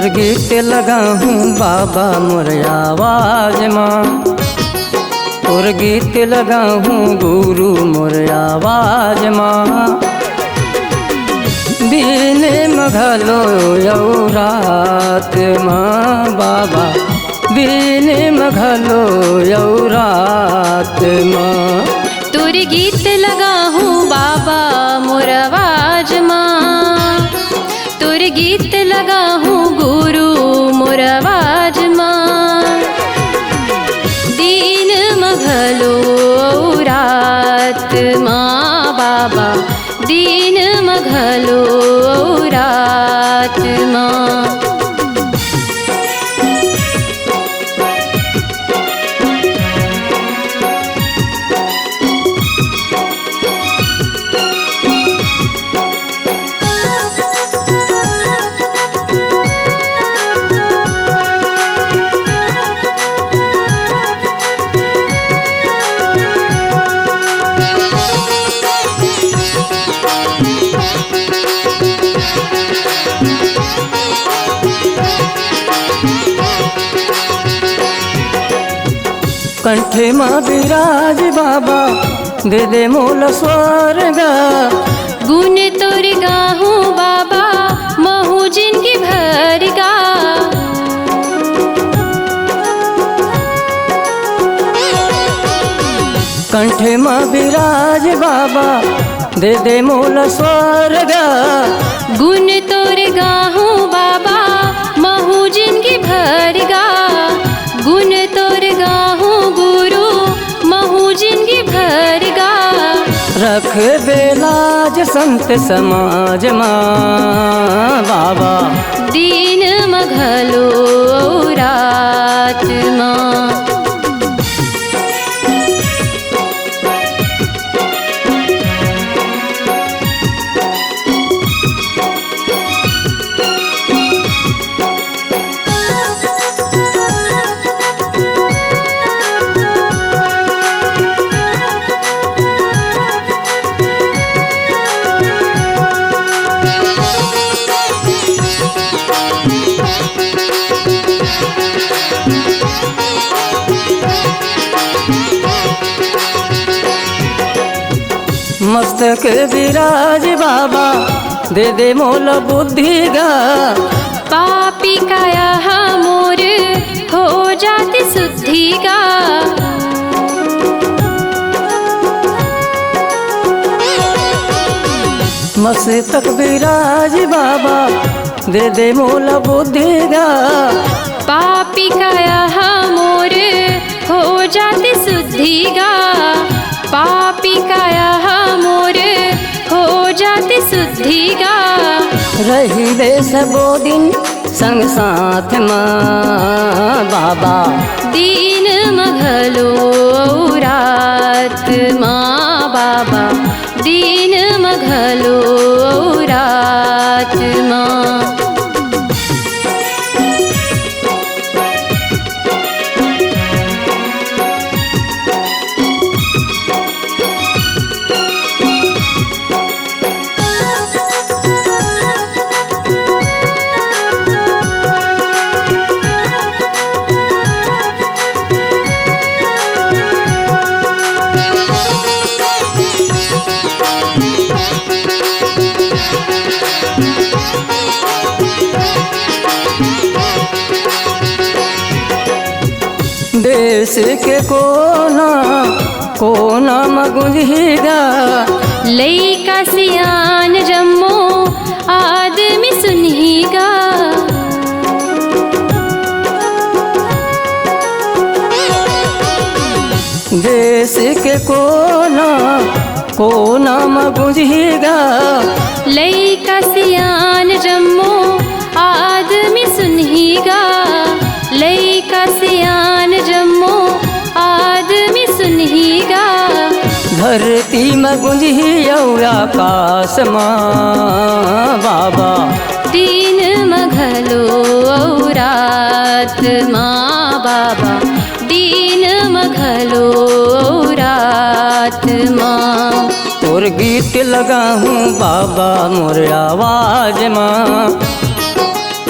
तोर गीत लगा हूँ बाबा मोर आवाज माँ, तोर गीत लगा हूँ गुरु मोर आवाज माँ। दिन मघलो यौ रात माँ बाबा, दिन मघलो यौ रात माँ। तोर गीत लगा हूँ बाबा मोर आवाज माँ, तोर गीत लगा हूँ गुरु मोर आवाज माँ। दिन मघलो रात माँ बाबा, दिन मघलो रात माँ। कंठे माँ विराज बाबा, दे दे मोल स्वर्ग। गुण तोर गाहूँ बाबा, महू जिनकी भर गा। कंठे माँ विराज बाबा, दे दे मोल स्वर्ग। गुण तोर गाहूँ बाबा, महू जिनकी भर गा। गुण तोर गाहूँ गुरु, महू जिनकी भर गा। रख बेलाज संत समाज माँ बाबा, दिन मघलो रात माँ। मस्तक विराज बाबा, दे दे मोल बुद्धि गा। पापी काया मोर, हो जाति शुद्धि गा। मस्तक विराज बाबा, दे दे मोल बुद्धि गा। पापी काया मोर, हो जाति शुद्धि गा। पापी काया मोर, हो जाति शुद्धि गा। रही दे सबो दिन संग साथ माँ बाबा, दिन मघलो रात माँ बाबा, दिन मघलो रात माँ। देश के कोना कोना मगुंजिगा। लइका सियान जम्मो आदमी सुनहिगा। देश के कोना कोना मगुंजिगा। लइका सियान जम्मो आदमी सुनहिगा। लइका सियान जम्मो आदमी सुनहिगा। धरती में गुंजी आकाश माँ बाबा, दिन मघलो रात माँ बाबा, दिन मघलो रात माँ। तोर गीत लगा हूँ बाबा मोर आवाज माँ,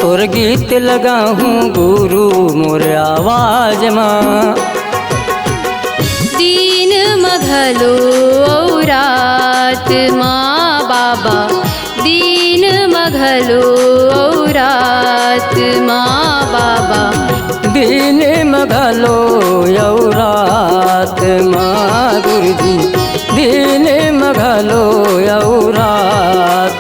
तोर गीत लगाहूँ गुरु मोर आवाज माँ। दीन मघलो रात माँ बाबा, दीन मघलो रात माँ बाबा, दीन मघलो रात माँ गुरुजी, दीन मघलो रात